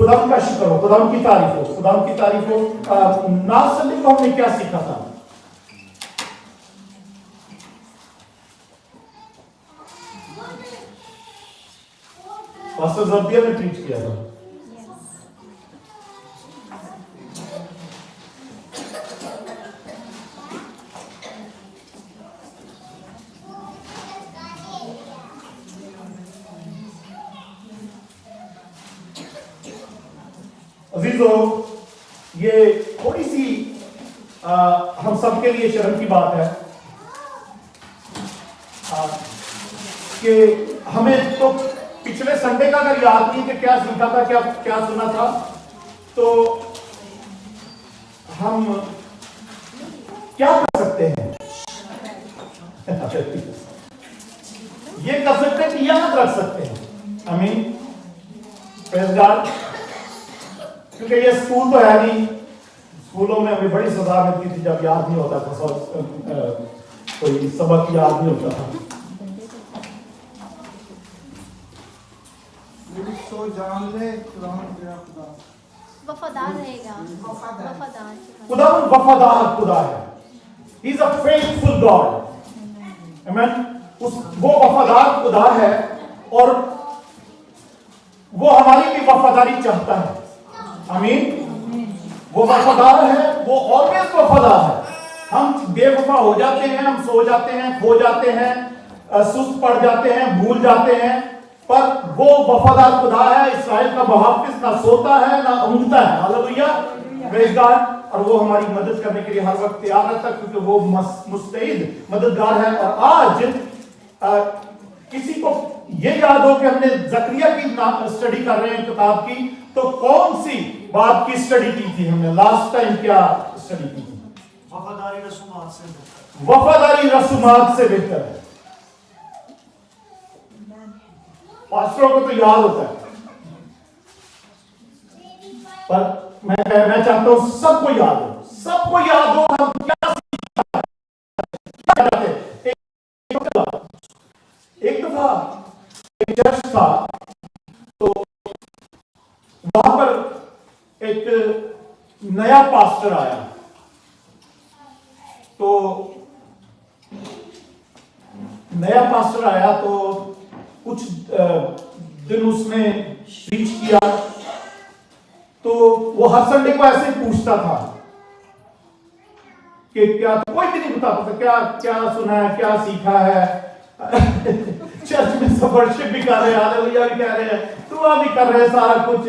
खुदाम का शुक्र हो, खुदाम की तारीफ हो, खुदाम की तारीफ हो। नाज संडे को हमने क्या सीखा था? पास्टर जब्दिया ने प्रीच किया था। अजीजों, ये थोड़ी सी हम सबके लिए शर्म की बात है कि हमें तो पिछले संडे का अगर याद नहीं कि क्या सीखा था, क्या क्या सुना था, तो हम क्या कर सकते हैं? ये कर सकते हैं कि याद रख सकते हैं। आमीन, प्रेज़ गॉड। क्योंकि ये स्कूल तो है नहीं, स्कूलों में हमें बड़ी सजा मिलती थी जब याद नहीं होता था, कोई सबक याद नहीं होता था। तो जान ले वफादार रहेगा, वफादार खुदा वफादार खुदा है। He is a faithful God. Amen. वो वफादार खुदा है और वो हमारी भी वफादारी चाहता है। आमीन। वो वफादार है, वो ऑलवेज वफादार है। हम बेवफा हो जाते हैं, हम सो जाते हैं, खो जाते हैं, सुस्त पड़ जाते हैं, भूल जाते हैं, पर वो वफादार खुदा है। इस्राएल का मुहाफिज ना सोता है ना ऊँघता है। Hallelujah, praise God. और वो हमारी मदद करने के लिए हर वक्त तैयार रहता है, क्योंकि वो मुस्तैद मददगार है। और आज किसी को ये याद हो कि हमने ज़करिया की स्टडी कर रहे हैं किताब की, तो कौन सी बात की स्टडी की थी हमने? लास्ट टाइम क्या स्टडी की थी? वफादारी रसूमात से बेहतर। वफादारी रसूमात से बेहतर है। पास्टरों को तो याद होता है, पर मैं चाहता हूं सबको याद हो, सबको याद हो हम क्या सीखा। एक दफा एक चर्च था, तो वहां पर एक नया पास्टर आया। तो नया पास्टर आया तो कुछ दिन उसने प्रीच किया, तो वो हर संडे को ऐसे पूछता था कि क्या, कोई भी नहीं बताता था क्या क्या सुना है, क्या सीखा है। चर्च में सब वर्शिप भी कर रहे हैं, हालेलुया भी कह रहे हैं, दुआ भी कर रहे हैं, सारा कुछ।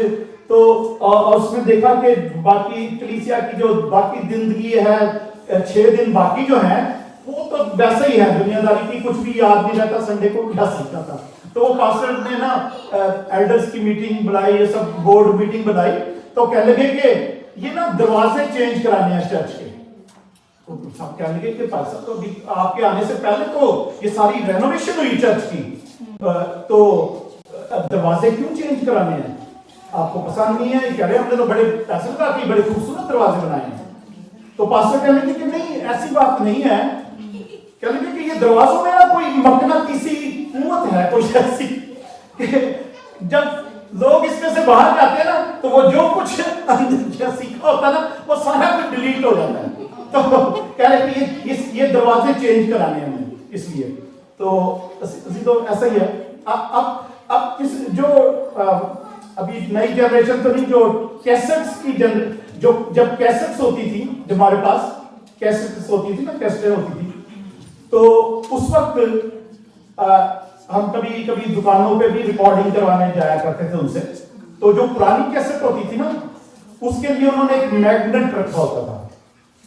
तो और उसने देखा कि बाकी कलीसिया की जो बाकी जिंदगी है, 6 दिन बाकी जो है, वो तो वैसे ही है, दुनियादारी की, कुछ भी याद नहीं रहता संडे को क्या सीखा था। तो वो पास्टर ने ना एल्डर्स की मीटिंग बुलाई, ये सब बोर्ड मीटिंग बनाई, तो कहने लगे कि ये ना दरवाजे चेंज कराने हैं चर्च के। तो सब कहने लगे कि पास्टर, तो अभी आपके आने से पहले तो ये सारी रेनोवेशन हुई चर्च की, तो दरवाजे क्यों चेंज कराने हैं? आपको पसंद नहीं है? कह रहे हमने तो बड़े पैसे लगा के बड़े खूबसूरत दरवाजे बनाए हैं। तो पास्टर कहने लगे कि नहीं, ऐसी बात नहीं है। कहने लगे कि ये दरवाजों में ना कोई मकनातीसी कुव्वत है, कोई ऐसी, जब लोग इसमें से बाहर जाते हैं ना, तो वो जो कुछ अंदर सीखा होता है ना, वो सारा कुछ डिलीट हो जाता है। तो कह रहे कि ये दरवाजे चेंज कराने हैं हमें, इसलिए। तो ऐसा ही है। अब किस जो अभी नई जनरेशन तो नहीं, जो कैसेट्स की जो जब कैसेट्स होती थी, जब हमारे पास कैसेट्स होती थी ना, कैसेटें होती थी, तो उस वक्त हम कभी कभी दुकानों पे भी रिकॉर्डिंग करवाने जाया करते थे उनसे। तो जो पुरानी कैसेट होती थी ना, उसके लिए उन्होंने एक मैग्नेट रखा होता था।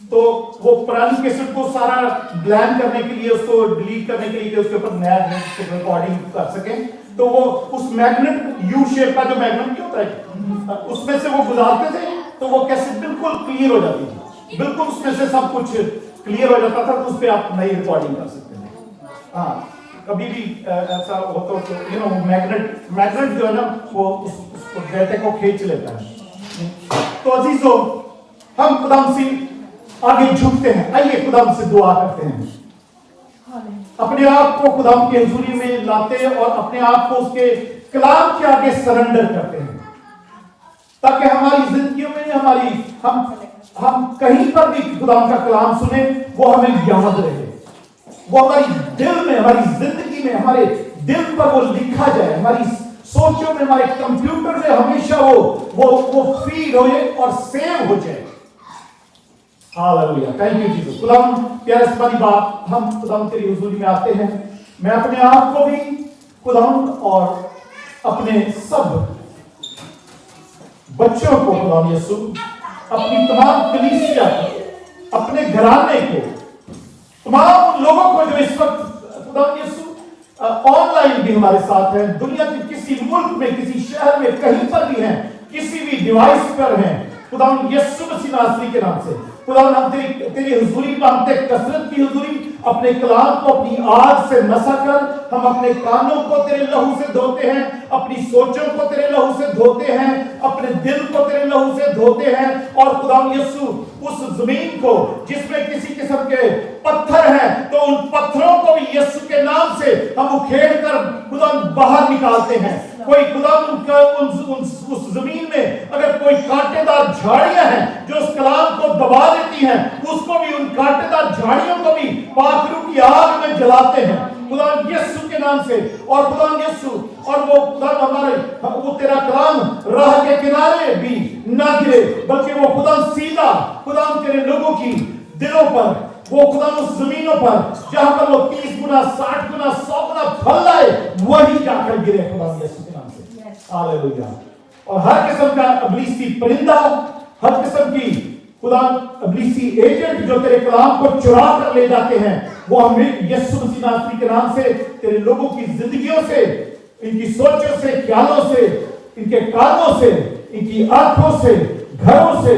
तो वो पुरानी कैसेट को सारा ब्लैंक करने के लिए, उसको डिलीट करने के लिए, उसके ऊपर नया रिकॉर्डिंग कर सके, तो वो उस मैग्नेट, यू शेप का जो मैग्नेट क्या होता है, उसमें से वो गुजारते थे, तो वो कैसेट बिल्कुल क्लियर हो जाती थी, बिल्कुल उसमें से सब कुछ क्लियर हो जाता था। तो उस पर आप नई रिकॉर्डिंग कर सकते थे। हाँ, कभी भी ऐसा हो तो यू नो मैग्नेट जो है ना, वो उसको डेटे को खींच लेता है। तो अजीजों, हम खुदाम से आगे झुकते हैं। आइए खुदाम से दुआ करते हैं, अपने आप को खुदाम की हुजूरी में लाते हैं और अपने आप को उसके कलाम के आगे सरेंडर करते हैं। ताकि हमारी जिंदगियों में हम कहीं पर भी खुदा का कलाम सुने, वो हमें याद रहे, वो हमारी दिल में, हमारी जिंदगी में, हमारे दिल पर वो लिखा जाए, हमारी सोचों में, हमारे कंप्यूटर में हमेशा वो फीड हो जाए और सेव हो जाए। Hallelujah, thank you Jesus. खुदाम प्यारे सपारी बाप, हम खुदाम तेरी हुजूरी में आते हैं। मैं अपने आप को भी खुदाम और अपने सब बच्चों को खुदाम यीशु, अपनी तमाम कलीसिया को, अपने घराने को, तमाम लोगों को जो इस वक्त खुदाम यीशु ऑनलाइन भी हमारे साथ हैं, दुनिया के किसी मुल्क में, किसी शहर में, कहीं पर भी हैं, किसी भी डिवाइस पर हैं, खुदाम यीशु मसीह नासरी के नाम से खुदा हम तेरी हुजूरी मांगते, कसरत की हुजूरी, अपने कलाम को अपनी आग से नसा कर, हम अपने कानों को तेरे लहू से धोते हैं, अपनी सोचों को तेरे लहू से धोते हैं, अपने दिल को तेरे लहू से धोते हैं। और खुदा यीशु उस जमीन को जिसमें किसी किस्म के पत्थर हैं, तो उन पत्थरों को भी यीशु के नाम से हम उखेड़ कर खुदा बाहर निकालते हैं। कोई खुदा उस जमीन में अगर कोई कांटेदार झाड़ियां हैं जो उस कलाम को दबा देती हैं, उसको भी, उन कांटेदार झाड़ियों को भी पाखरू की आग में जलाते हैं खुदा यीशु के नाम से। और खुदा यीशु, और वो खुदा हमारे, वो तेरा कलाम राह के किनारे भी ना गिरे, बल्कि वो खुदा सीधा खुदा तेरे लोगों की दिलों पर, वो खुदा उस जमीनों पर जहां पर वो 30 गुना, 60 गुना, 100 गुना फल लाए, वही जाकर गिरे खुदा यीशु के नाम से। हालेलुया। और हर किस्म का इब्लीसी परिंदा, हर किस्म की खुदा इब्लीसी एजेंट जो तेरे कलाम को चुरा कर ले जाते हैं, वो हमें यीशु मसीह नासरी के नाम से तेरे लोगों की जिंदगियों से, इनकी सोचों से, ख्यालों से, इनके कानों से, इनकी आंखों से, घरों से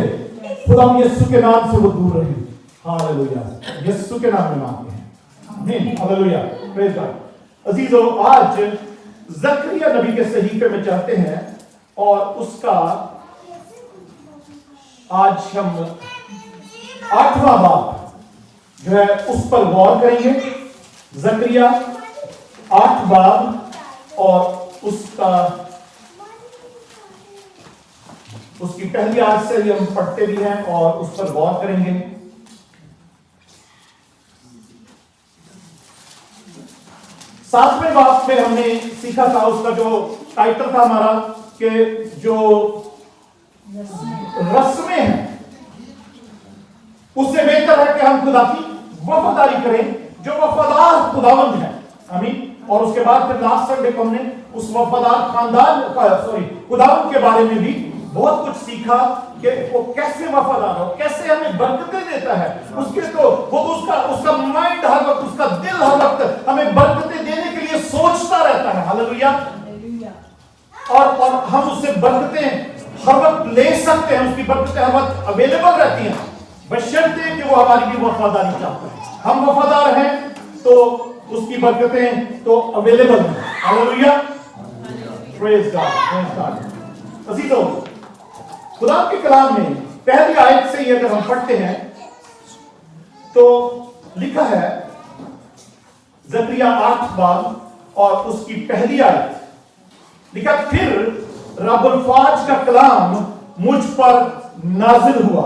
खुदा यीशु के नाम से वो दूर रहे। हालेलुया, यीशु के नाम में मांगते हैं, आमीन। Hallelujah, praise God. अजीजों, आज जकरिया नबी के सहीफे में चलते हैं और उसका आज हम 8वां बाब जो है उस पर गौर करेंगे। जकरिया 8 बाब और उसकी पहली आयत से हम पढ़ते भी हैं और उस पर गौर करेंगे। सातवें बाब में हमने सीखा था, उसका जो टाइटल था हमारा, कि जो रस्में हैं उससे बेहतर है कि हम खुदा की वफादारी करें जो वफादार खुदावंद है। आमीन। और उसके बाद फिर लास्ट संडे को हमने उस वफादार खानदान खुदावंद के बारे में भी बहुत कुछ सीखा कि वो कैसे वफादार हो, कैसे हमें बरकतें देता है। उसके तो वो उसका माइंड हर वक्त, उसका दिल हर वक्त हमें बरकतें देने के लिए सोचता रहता है। हालेलुया। और हम उससे बरकतें हर वक्त ले सकते हैं, उसकी बरकतें हर वक्त अवेलेबल रहती हैं, बशर्ते कि वो हमारी भी वफादारी चाहता है। हम वफादार हैं तो उसकी बरकतें तो अवेलेबल हैं। Hallelujah, praise God, praise God. अजीजों, खुदा के कलाम में पहली आयत से ही अगर हम पढ़ते हैं तो लिखा है, जकरिया 8 बाब और उसकी पहली आयत लिखा, फिर रब्बुल फाज का कलाम मुझ पर नाजिल हुआ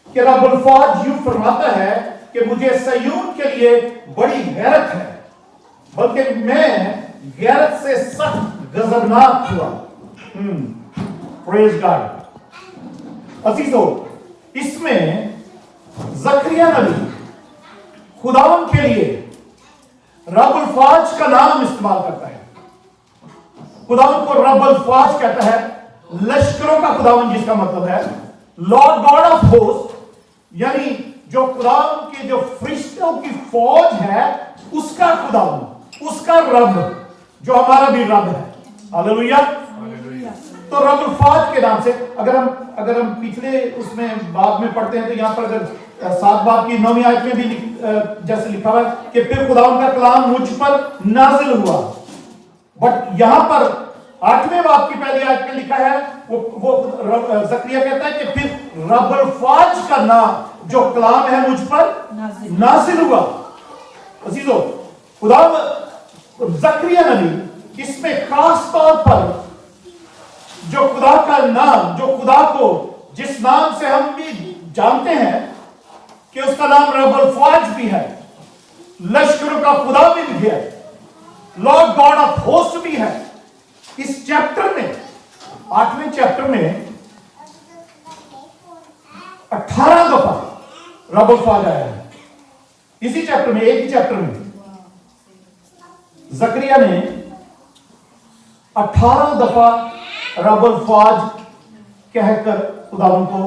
कि रब्बुल फाज यूं फरमाता है कि मुझे सयून के लिए बड़ी गैरत है, बल्कि मैं गैरत से सख्त गजबनाक हुआ। Praise God. अजीजों, इसमें जकरिया नबी खुदावन के लिए रब्बुल फाज का नाम इस्तेमाल करता है। खुदावन को रब्बुल फाज कहता है, लश्करों का खुदावन, जिसका मतलब है लॉर्ड गॉड ऑफ होस्ट, यानी जो खुदावन के जो फरिश्तों की फौज है उसका खुदावन, उसका रब, जो हमारा भी रब है। हालेलुया। तो रब्बुल फाज के नाम से अगर हम पिछले उसमें बाब में पढ़ते हैं तो यहां पर अगर 7 बाब की 9वीं आयत में भी जैसे लिखा हुआ है कि फिर खुदावन का कलाम मुझ पर नाजिल हुआ, बट यहां पर 8वें बाब की पहली आयत में लिखा है, वो जकरिया कहता है कि फिर रब्बुल फाज का नाम जो कलाम है मुझ पर नाजिल हुआ। अजीजों, खुदा जकरिया नबी इसमें खास तौर पर जो खुदा का नाम, जो खुदा को जिस नाम से हम भी जानते हैं कि उसका नाम रब अल फ़ाज भी है, लश्करों का खुदा भी है, लॉर्ड गॉड ऑफ होस्ट भी है। इस चैप्टर में, 8वें चैप्टर में 18 दफा रब अल फ़ाज आया है। इसी चैप्टर में, एक ही चैप्टर में जकरिया ने 18 दफा रब अल फ़ाज कहकर खुदावन को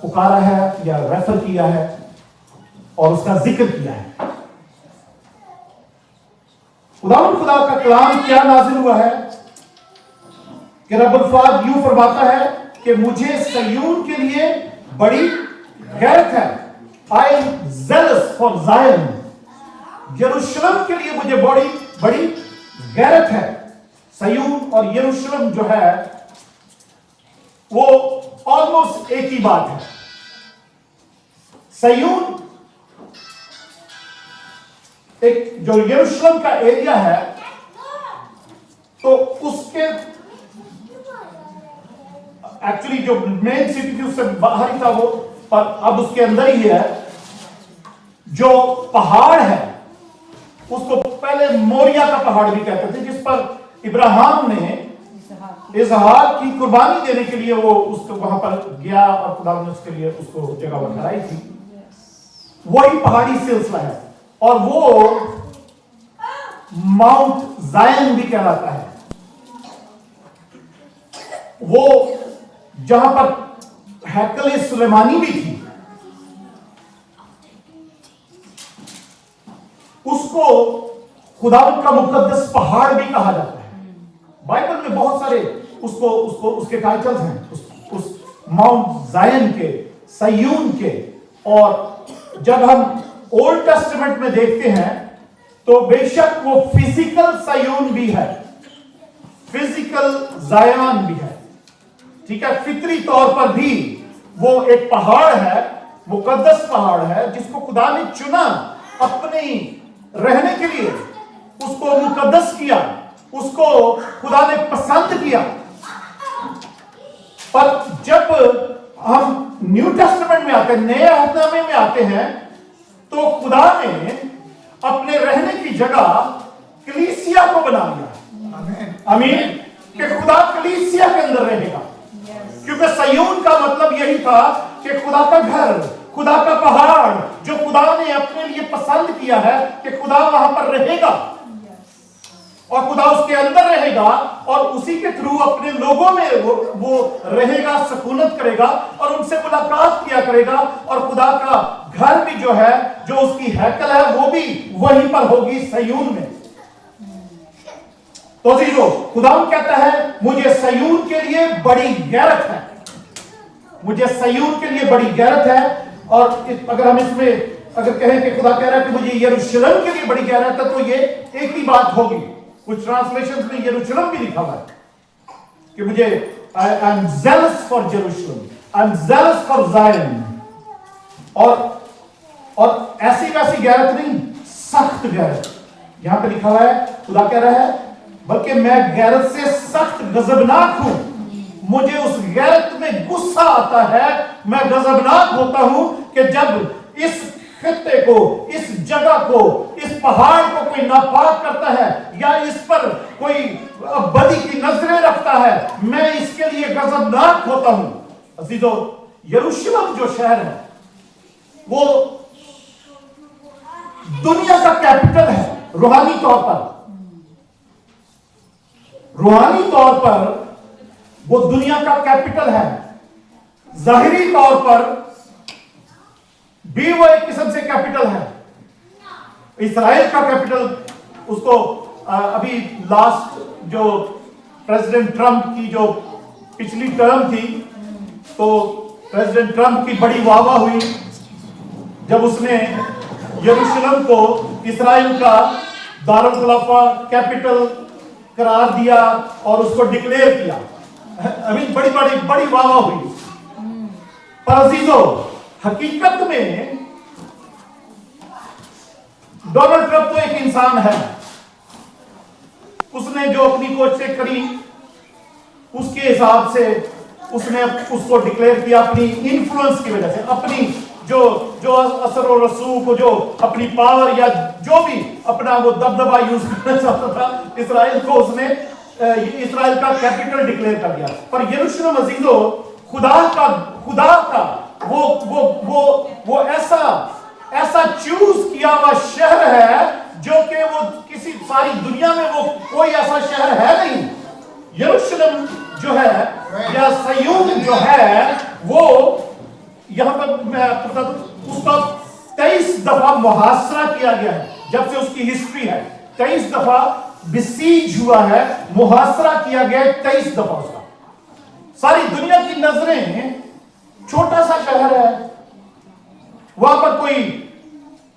पुकारा है या रेफर किया है और उसका जिक्र किया है। खुदा का कलाम क्या नाजिल हुआ है कि रब अल फ़ाज यूं फरमाता है कि मुझे सयून के लिए बड़ी गैरत है। I am zealous for Zion। यरूशलेम के लिए मुझे बड़ी गैरत है। सयून और यरूशलेम जो है वो ऑलमोस्ट एक ही बात है। सयून एक जो यरूशलेम का एरिया है, तो उसके एक्चुअली जो मेन सिटी थी उससे बाहर ही था वो, पर अब उसके अंदर ही है। जो पहाड़ है उसको पहले मोरिया का पहाड़ भी कहते थे, जिस पर इब्राहिम ने इसहाक की कुर्बानी देने के लिए वो उसको वहां पर गया और खुदा ने उसके लिए उसको जगह बनाई थी। वही पहाड़ी सिलसिला है और वो माउंट जायन भी कहलाता है। वो जहां पर हैकल सुलेमानी भी थी, उसको खुदावंद का मुकद्दस पहाड़ भी कहा जाता है। बाइबल में बहुत सारे उसके टाइटल्स हैं, उस माउंट जायन के, सयून के। और जब हम ओल्ड टेस्टामेंट में देखते हैं तो बेशक वो फिजिकल सयून भी है, फिजिकल जायन भी है, ठीक है। फितरी तौर पर भी वो एक पहाड़ है, मुकद्दस पहाड़ है, जिसको खुदा ने चुना अपने रहने के लिए, उसको मुकद्दस किया, उसको खुदा ने पसंद किया। पर जब हम न्यू टेस्टामेंट में आते हैं, नए अहदनामे में आते हैं, तो खुदा ने अपने रहने की जगह कलीसिया को बना लिया। आमीन। कि खुदा कलीसिया के अंदर रहेगा, क्योंकि सयून का मतलब यही था कि खुदा का घर, खुदा का पहाड़, जो खुदा ने अपने लिए पसंद किया है कि खुदा वहां पर रहेगा और खुदा उसके अंदर रहेगा और उसी के थ्रू अपने लोगों में वो रहेगा, सुकूनत करेगा और उनसे मुलाकात किया करेगा। और खुदा का घर भी जो है, जो उसकी हैकल है, वो भी वहीं पर होगी, सयून में। तो अजीजों, खुदा कहता है मुझे सयून के लिए बड़ी गैरत है, मुझे सयून के लिए बड़ी गैरत है। और अगर हम इसमें अगर कहें कि खुदा कह रहा है कि मुझे यरूशलेम के लिए बड़ी गैरत है, तो ये एक ही बात होगी। कुछ ट्रांसलेशंस में यरूशलेम भी लिखा हुआ है कि मुझे I am zealous for Jerusalem, I am zealous for Zion। और ऐसी वैसी गैरत नहीं, सख्त गैरत। यहां पे लिखा हुआ है, खुदा कह रहा है बल्कि मैं गैरत से सख्त गजबनाक हूं, मुझे उस गैरत में गुस्सा आता है, मैं गजबनाक होता हूं कि जब इस खित्ते को, इस जगह को, इस पहाड़ को कोई नापाक करता है या इस पर कोई बदी की नजरें रखता है, मैं इसके लिए गजबनाक होता हूं। अजीजों, यरूशलेम जो शहर है वो दुनिया का कैपिटल है, रूहानी तौर पर, रूहानी तौर पर वो दुनिया का कैपिटल है। जाहिरी तौर पर भी वो एक किस्म से कैपिटल है, इस्राएल का कैपिटल। उसको अभी लास्ट जो प्रेसिडेंट ट्रंप की जो पिछली टर्म थी, तो प्रेसिडेंट ट्रंप की बड़ी वाहवाह हुई जब उसने यरूशलेम को इस्राएल का दारुल खिलाफा कैपिटल करार दिया और उसको डिक्लेयर किया। अभी बड़ी वाहवाह हुई। पर अजीजों, हकीकत में डोनाल्ड ट्रंप तो एक इंसान है, उसने जो अपनी कोशिश करी उसके हिसाब से उसने उसको डिक्लेयर किया अपनी इन्फ्लुएंस की वजह से, अपनी जो जो असर और रसूख को, जो अपनी पावर या जो भी अपना वो दबदबा यूज करना चाहता था इस्राएल को, उसने इस्राएल का कैपिटल डिक्लेयर कर दिया। पर यरूशलेम अजीजों खुदा का वो ऐसा चूज किया हुआ शहर है जो कि वो किसी सारी दुनिया में वो कोई ऐसा शहर है नहीं। यरूशलेम जो है या सयून जो है, वो यहां पर मैं आपको बता दूं, उसका 23 दफा मुहासरा किया गया है। जब से उसकी हिस्ट्री है 23 दफा बिसीज हुआ है, मुहासरा किया गया है 23 दफा उसका। सारी दुनिया की नजरें, छोटा सा शहर है, वहां पर कोई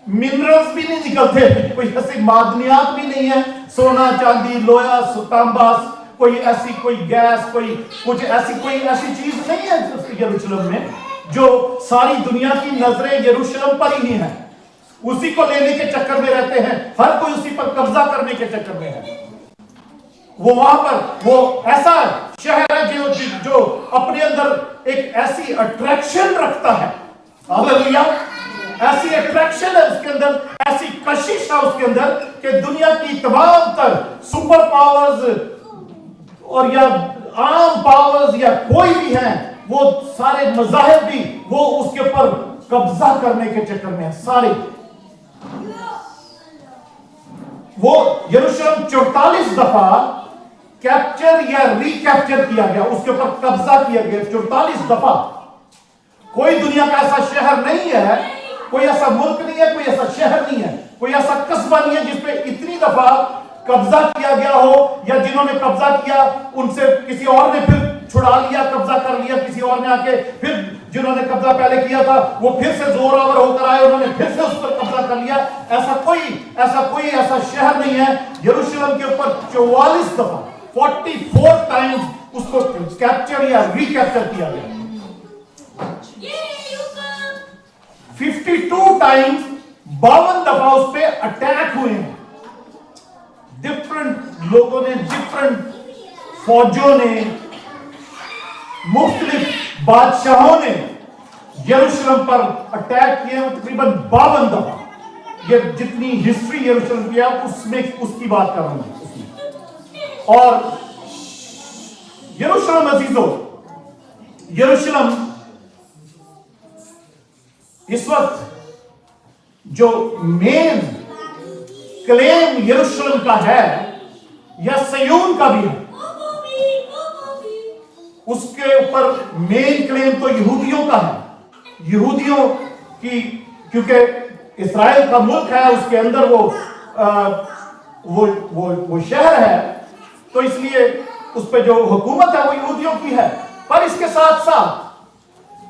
मिनरल्स भी नहीं निकलते, कोई ऐसी मादनियात भी नहीं है, सोना चांदी लोहा तांबा, कोई ऐसी कोई गैस, कोई कुछ ऐसी कोई ऐसी चीज नहीं है यरूशलेम में, जो सारी दुनिया की नजरें यरूशलेम पर ही है। उसी को लेने के चक्कर में रहते हैं, हर कोई उसी पर कब्जा करने के चक्कर में है। वो वहां पर वो ऐसा शहर है जो अपने अंदर एक ऐसी अट्रैक्शन रखता है, हालेलुया, ऐसी अट्रैक्शन है उसके अंदर, ऐसी कशिश है उसके अंदर कि दुनिया की तमाम तर सुपर पावर्स और या आम पावर्स या कोई भी है, वो सारे मज़ाहिब भी वो उसके ऊपर कब्जा करने के चक्कर में है सारे। वो यरूशलेम 44 दफा कैप्चर या रिकैप्चर किया गया, उसके ऊपर कब्जा किया गया 44 दफा। कोई दुनिया का ऐसा शहर नहीं है, कोई ऐसा मुल्क नहीं है, कोई ऐसा शहर नहीं है, कोई ऐसा कस्बा नहीं है जिसपे इतनी दफा कब्जा किया गया हो, या जिन्होंने कब्जा किया उनसे किसी और ने फिर छुड़ा लिया, कब्जा कर लिया किसी और ने आके, फिर जिन्होंने कब्जा पहले किया था वो फिर से जोरावर होकर आए, उन्होंने फिर से उस पर कब्जा कर लिया। ऐसा कोई ऐसा शहर नहीं है। यरूशलेम के ऊपर 44 दफा 44 टाइम्स उसको कैप्चर या रिकैप्चर किया गया। 52 टाइम्स 52 दफा उस पे अटैक हुए हैं। डिफरेंट लोगों ने, डिफरेंट फौजों ने, मुख्तलिफ बादशाहों ने यरूशलेम पर अटैक किए, तकरीबन 52 दफा। ये जितनी हिस्ट्री यरूशलेम की है उसमें उसकी बात कर रहा हूं। और यरूशलेम अजीजों, यरूशलेम इस वक्त जो मेन क्लेम यरूशलेम का है या सयून का भी है, उसके ऊपर मेन क्लेम तो यहूदियों का है। यहूदियों की, क्योंकि इस्राएल का मुल्क है, उसके अंदर वो शहर है, तो इसलिए उस पे जो हुकूमत है वो यहूदियों की है। पर इसके साथ साथ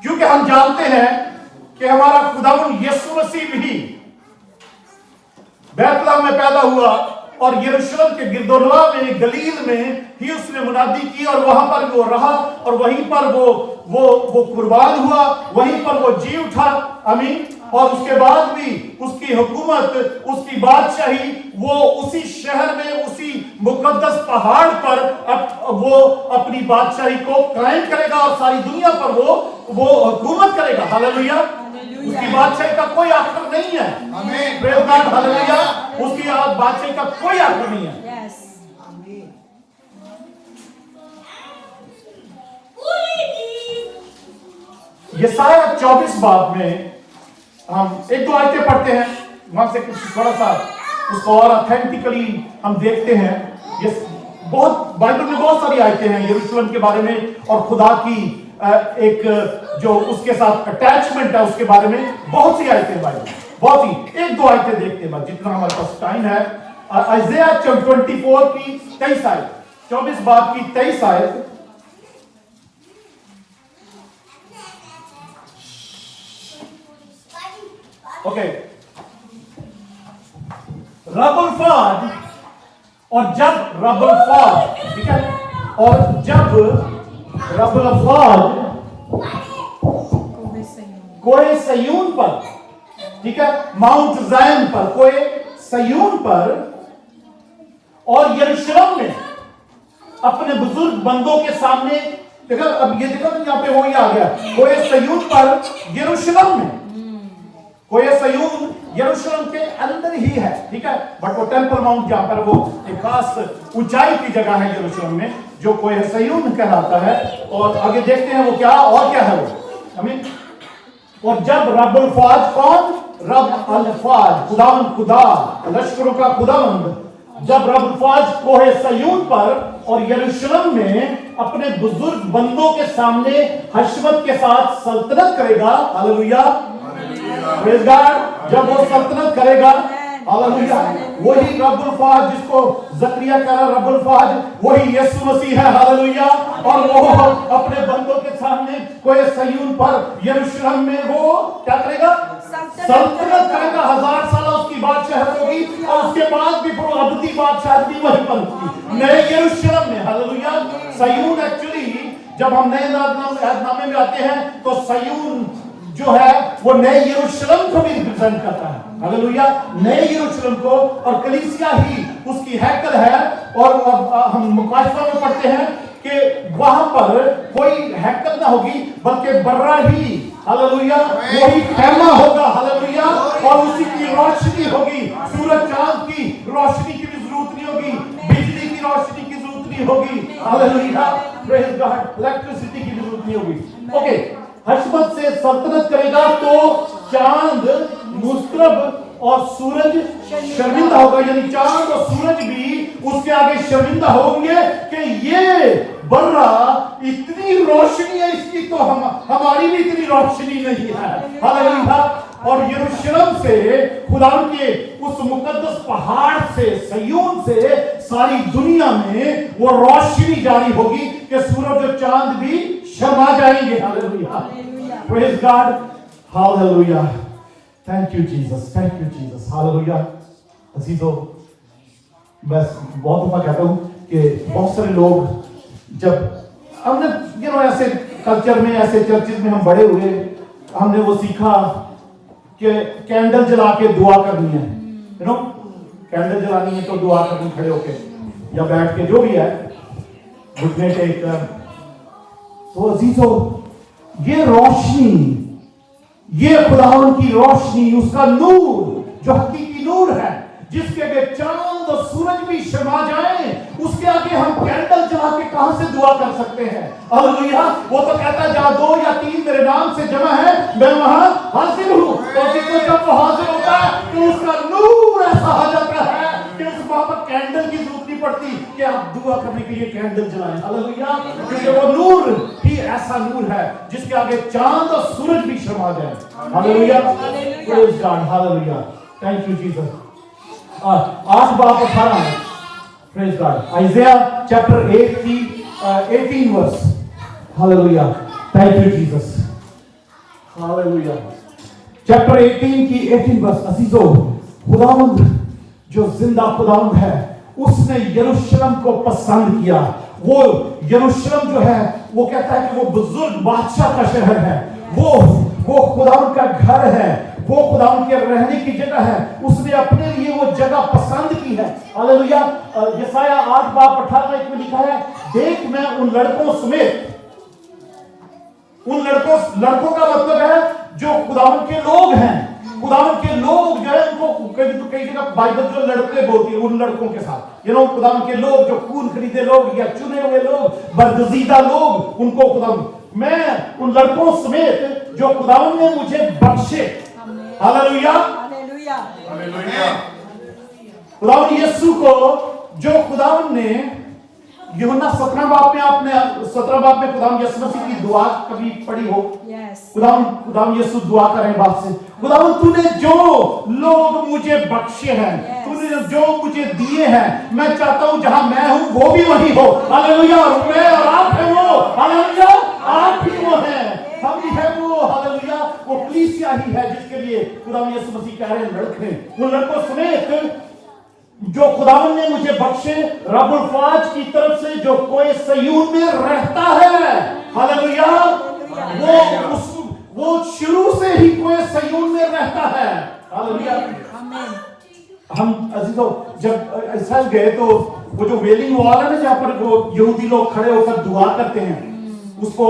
क्योंकि हम जानते हैं कि हमारा खुदावंद यीशु मसीह भी बैतलहम में पैदा हुआ और यरूशलेम के गिरदोनवा में, गलील में ही उसने मुनादी की, और वहां पर वो रहा, और वहीं पर वो कुर्बान हुआ, वहीं पर वो जी उठा, आमीन। और उसके बाद भी उसकी हुकूमत, उसकी बादशाही वो उसी शहर में, उसी मुकद्दस पहाड़ पर वो अपनी बादशाही को कायम करेगा और सारी दुनिया पर वो हुकूमत करेगा। हालेलुया। उसकी बादशाही का कोई आखिर नहीं है। आमीन। Praise God. हालेलुया। उसकी बादशाही का कोई आखिर नहीं है। यस। आमीन। यशायाह 24 बाब में हम एक दो आयतें पढ़ते हैं, वहां से कुछ थोड़ा सा उसको और ऑथेंटिकली हम देखते हैं। ये बहुत बाइबल में बहुत सारी आयतें हैं यरूशलेम के बारे में, और खुदा की एक जो उसके साथ अटैचमेंट है उसके बारे में बहुत सी आयतें बाइबल में, बहुत ही। एक दो आयतें देखते हैं जितना हमारे पास टाइम है। आइज़ाया 24 की 23 आयत, 24 बाब की 23 आयत। ओके, रबल फॉज, और जब रबल फॉज, ठीक है, और जब रबल फॉज कोए सयून पर, ठीक है, माउंट ज़ायन पर, कोए सयून पर और यरूशलेम में अपने बुजुर्ग बंदों के सामने, देखा अब ये देखा यहाँ पे वही आ गया, कोहे सयून पर यरूशलेम में, कोहे सयून यरूशलेम के अंदर ही है, ठीक है, बट वो टेंपल माउंट जहाँ पर वो एक खास ऊंचाई की जगह है यरूशलेम में जो कोहे सयून कहलाता है। और आगे देखते हैं वो क्या और क्या है वो, आमीन। और जब रब्बुल फाज, कौन? रब अल फाज, खुदावंद, खुदा लश्करों का खुदावंद, जब रब्बुल फाज कोहे सयून पर और यरूशलेम में अपने बुजुर्ग बंदों के सामने हशमत के साथ सल्तनत करेगा, हालेलुया, प्रेज़ गॉड, जब वो सल्तनत करेगा, हालेलुया, वही रब्बुल फाज जिसको ज़करिया कह रहा रब्बुल फाज, वही यीशु मसीह है, हालेलुया। और वो अपने बंदों के सामने कोहे सयून पर यरूशलेम में वो क्या करेगा? सल्तनत करेगा। 1000 साल उसकी बादशाहत होगी और उसके बाद भी वो अबदी बादशाहत भी वहीं पर होगी, नए यरूशलेम में, हालेलुया। सयून एक्चुअली जब हम नए नामे में आते हैं तो सयून जो है वो नए यरूशलेम को भी रिप्रेजेंट करता है, हालेलुया, नए यरूशलेम को, और कलीसिया ही उसकी हैकल है। और हम मुकाशफा में पढ़ते हैं कि वहां पर कोई हैकल ना होगी बल्कि बर्रा ही, हालेलुया, वही खैमा होगा, हालेलुया, और उसी की रोशनी होगी, सूरज चांद की रोशनी की भी जरूरत नहीं होगी, बिजली की रोशनी की जरूरत नहीं होगी, हालेलुया, प्रेज़ गॉड, इलेक्ट्रिसिटी की भी जरूरत नहीं होगी। ओके, हशमत से सल्तनत करेगा तो चांद मुस्तरब और सूरज शर्मिंदा होगा, यानी चांद और सूरज भी उसके आगे शर्मिंदा होंगे कि ये बर्रा इतनी रोशनी है इसकी तो हमारी भी इतनी रोशनी नहीं है, हालेलुया। और यरूशलेम से, खुदा के उस मुकद्दस पहाड़ से, सयून से सारी दुनिया में वो रोशनी जारी होगी कि सूरज और चांद भी शर्मा जाएंगे, hallelujah, praise God, hallelujah, thank you Jesus, thank you Jesus, hallelujah. अजीजों, बस बहुत दफा कहता हूं कि बहुत सारे लोग जब हमने ऐसे कल्चर में, ऐसे चर्चेज में हम बड़े हुए, हमने वो सीखा कि कैंडल जला के दुआ करनी है, कैंडल जलानी है तो दुआ करनी, खड़े होके या बैठ के, जो भी है, घुटने टेक कर। तो अजीजों, ये रोशनी, ये खुदावन की रोशनी, उसका नूर जो हकीकी नूर है, जिसके आगे चांद और सूरज भी शर्मा जाए, उसके आगे हम कैंडल जला के कहां से दुआ कर सकते हैं, हालेलुया। वो तो कहता है जहां 2 या 3 मेरे नाम से जमा है मैं वहां हाजिर हूं। तो जब वो हाजिर होता है तो उसका नूर ऐसा आ जाता है कि उस वहां पर कैंडल की जरूरत नहीं पड़ती कि आप दुआ करने के लिए कैंडल जलाएं, हालेलुया, क्योंकि वो नूर ही ऐसा नूर है जिसके आगे चांद और सूरज भी शर्मा जाए, hallelujah, praise God, hallelujah, thank you Jesus. 8 बाब 18, प्रेज़ गॉड, आइज़ाया चैप्टर 8 की 18 verse, hallelujah, thank you Jesus, hallelujah, chapter 18 की 18 वर्स। अजीजों, खुदावंद जो जिंदा खुदावंद है, उसने यरूशलेम को पसंद किया। वो यरूशलेम जो है वो कहता है कि वो बुजुर्ग बादशाह का शहर है, वो खुदावंद का घर है, वो खुदावंद के रहने की जगह है, उसने अपने लिए वो जगह पसंद की है, हालेलुया। यशाया 8 बाब 18 में लिखा है, देख मैं उन लड़कों समेत, उन लड़कों का मतलब है जो खुदावंद के लोग हैं, खुदावंद के लोग जो है उनको कई जगह बाइबल जो लड़के बोलती है, उन लड़कों के साथ, खुदावंद के लोग जो खून खरीदे लोग या चुने हुए लोग, बरगजीदा लोग, उनको खुदावंद, मैं उन लड़कों समेत जो खुदावंद ने मुझे बख्शे, हालेलुया, हालेलुया, हालेलुया। खुदावंद यीशु को जो खुदावंद ने, यूहन्ना 17 बाब में, आपने 17 बाब में खुदावंद यीशु मसीह की दुआ कभी पढ़ी हो? खुदावंद यीशु दुआ कर रहे हैं बाप से, खुदावंद तूने जो लोग मुझे बख्शे हैं, तूने जो मुझे दिए हैं, मैं चाहता हूं जहां मैं हूं वो भी वही हो, हालेलुया, मैं और आप है वो, हालेलुया, आप ही वो हैं, हम ही है वो, हालेलुया, वो कलीसिया ही है जिसके लिए खुदावंद यीशु मसीह कह रहे हैं लड़के, उन लड़कों समेत जो खुदावंद ने मुझे बख्शे, रब्बुल फाज की तरफ से जो कोहे सयून में रहता है, हालेलुया, वो शुरू से ही कोहे सयून में रहता है, हालेलुया। हम अजीजों जब इस्राएल गए तो वो जो वेलिंग वॉल है ना जहां पर वो यहूदी लोग खड़े होकर दुआ करते हैं, उसको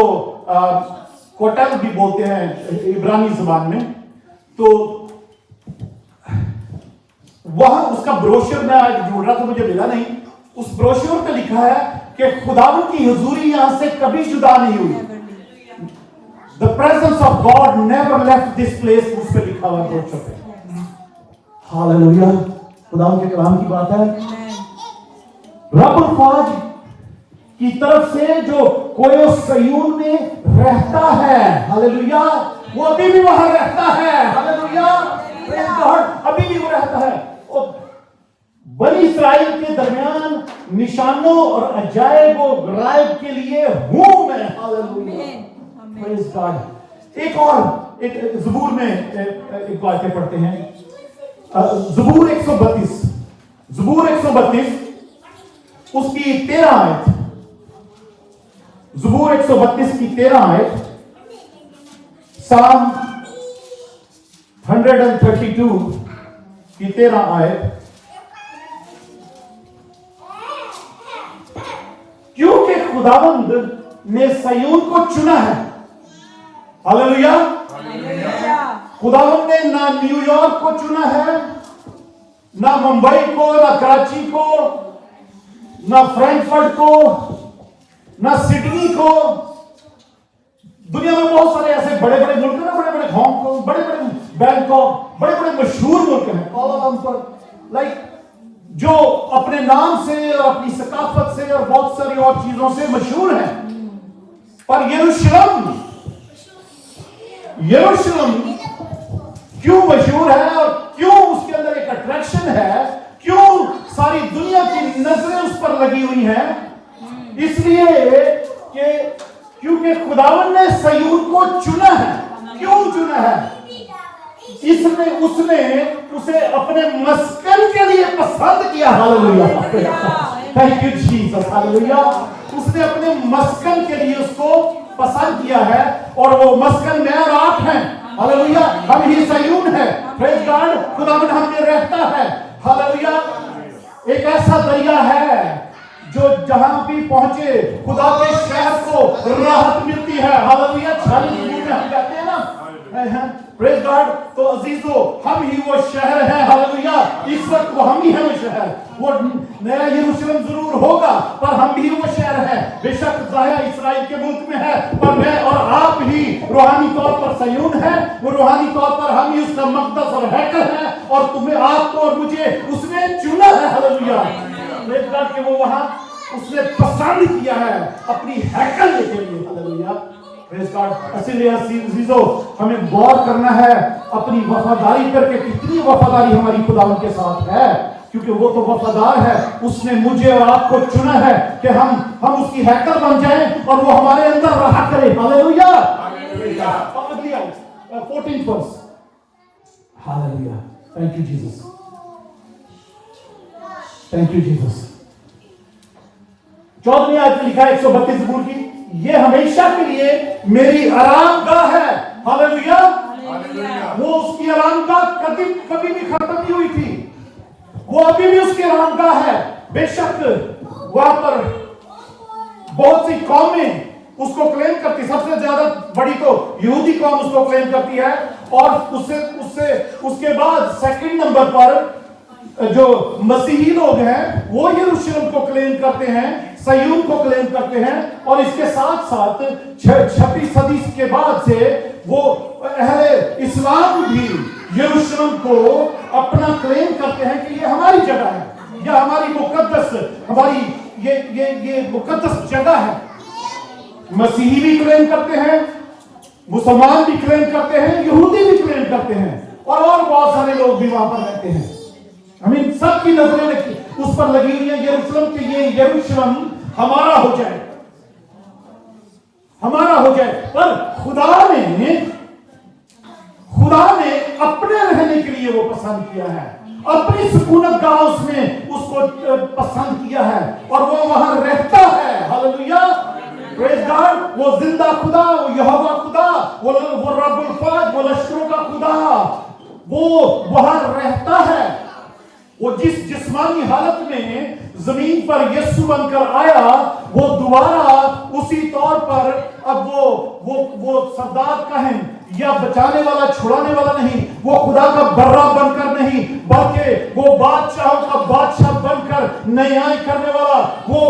कोटल भी बोलते हैं इब्रानी ज़बान में। तो वहां उसका ब्रोशर मैं आज ढूंढ रहा था, मुझे मिला नहीं। उस ब्रोशर पे लिखा है कि खुदावंद की हुजूरी यहां से कभी जुदा नहीं हुई। The presence of God never left this place, उस पे लिखा हुआ ब्रोशर पे। हालेलुया, खुदावंद के कलाम की बात है। रब्बुल फाज की तरफ से जो कोई सयून में रहता है, हालेलुया, वो अभी भी वहां रहता है। हालेलुया, प्रेज़ गॉड, अभी भी वो रहता है। और बनी इस्राएल के दरमियान निशानों और अजायब और गायब के लिए हूं मैं। Hallelujah, praise God. एक और एक ज़बूर में एक बातें पढ़ते हैं। ज़बूर 132, ज़बूर 132 उसकी 13 आयत, ज़बूर 132 की 13 आयत, साम 132 की 13 आयत। क्योंकि खुदावंद ने सयून को चुना है। हालेलुया, खुदावंद ने ना न्यूयॉर्क को चुना है, ना मुंबई को, ना कराची को, ना फ्रैंकफर्ट को, ना सिडनी को। दुनिया में बहुत सारे ऐसे बड़े बड़े मुल्क हैं ना, बड़े बड़े हांगकांग, बड़े बड़े बैंकॉक, बड़े बड़े मशहूर मुल्क हैं, लाइक जो अपने नाम से और अपनी सकाफत से और बहुत सारी और चीजों से मशहूर हैं। पर यरूशलेम क्यों मशहूर है और क्यों उसके अंदर एक अट्रैक्शन है, क्यों सारी दुनिया की नजरें उस पर लगी हुई हैं? इसलिए कि क्योंकि खुदावंद ने सयून को चुना है। क्यों चुना है? इसने उसने उसे अपने मस्कन के लिए पसंद किया। Hallelujah, thank you Jesus, hallelujah. उसने अपने मस्कन के लिए उसको पसंद किया है और वो मस्कन में और आप हैं। हालेलुया, हम ही सयून है। प्रेज़ गॉड, खुदावंद हम में रहता है। हालेलुया, एक ऐसा दरिया है जो जहां भी पहुंचे खुदा के शहर को राहत मिलती है। हालेलुया, 40 दिन में हम कहते हैं ना, प्रेज़ गॉड। तो अजीजों, हम ही वो शहर है। हालेलुया, इस वक्त वो हम ही है वो शहर। वो नया यरूशलेम जरूर होगा पर हम भी वो शहर है। बेशक ज़ाहिर इस्राएल के मुल्क में है, पर मैं और आप ही रूहानी तौर पर सयून है। वो रूहानी तौर पर हम ही उसका मक़दस और हैकल है और तुम्हें, आपको और मुझे उसने चुना है। हालेलुया, प्रेज़ गॉड, कि वो वहां उसने पसंद किया है अपनी हैकल के लिए। Hallelujah, praise God. इसलिए अजीजों, हमें गौर करना है अपनी वफादारी पर कि कितनी वफादारी हमारी खुदावंद के साथ है, क्योंकि वो तो वफादार है। उसने मुझे और आपको चुना है कि हम उसकी हैकल बन जाएं और वो हमारे अंदर रहा करे। Hallelujah, hallelujah. 14th verse, hallelujah, thank you Jesus, thank you Jesus. 14वीं आयत में लिखा है 132 ज़बूर की, ये हमेशा के लिए मेरी आरामगाह है। हालेलुया, वो उसकी आरामगाह कभी भी खत्म नहीं हुई थी, वो अभी भी उसकी आरामगाह है। बेशक वहां पर बहुत सी कौमें उसको क्लेम करती, सबसे ज्यादा बड़ी तो यहूदी कौम उसको क्लेम करती है, और उसके बाद सेकंड नंबर पर जो मसीही लोग हैं वो यरूशलेम को क्लेम करते हैं, सयून को क्लेम करते हैं। और इसके साथ साथ 6वीं सदी के बाद से वो अहले इस्लाम भी यरूशलेम को अपना क्लेम करते हैं कि ये हमारी जगह है, यह हमारी मुकद्दस, हमारी ये मुकद्दस जगह है। मसीही भी क्लेम करते हैं, मुसलमान भी क्लेम करते हैं, यहूदी भी क्लेम करते हैं, और बहुत सारे लोग भी वहां पर रहते हैं। हमें सबकी नजरें उस पर लगी हुई है यरूशलेम के, ये यरूशलेम हमारा हो जाए, हमारा हो जाए। पर खुदा ने अपने रहने के लिए वो पसंद किया है, अपनी सुकूनत गाह उसने उसको पसंद किया है और वो वहां रहता है। Hallelujah, praise God. वो जिंदा खुदा, वो यहोवा खुदा, वो रब्बुल फाज, वो लश्करों का खुदा, वो वहां रहता है। वो जिस जिस्मानी हालत में जमीन पर यीशु बनकर आया, वो दोबारा उसी तौर पर अब वो सरदार काहिन या बचाने वाला छुड़ाने वाला नहीं, वो खुदा का बर्रा बनकर नहीं, बल्कि वो बादशाहों का बादशाह बनकर न्याय करने वाला, वो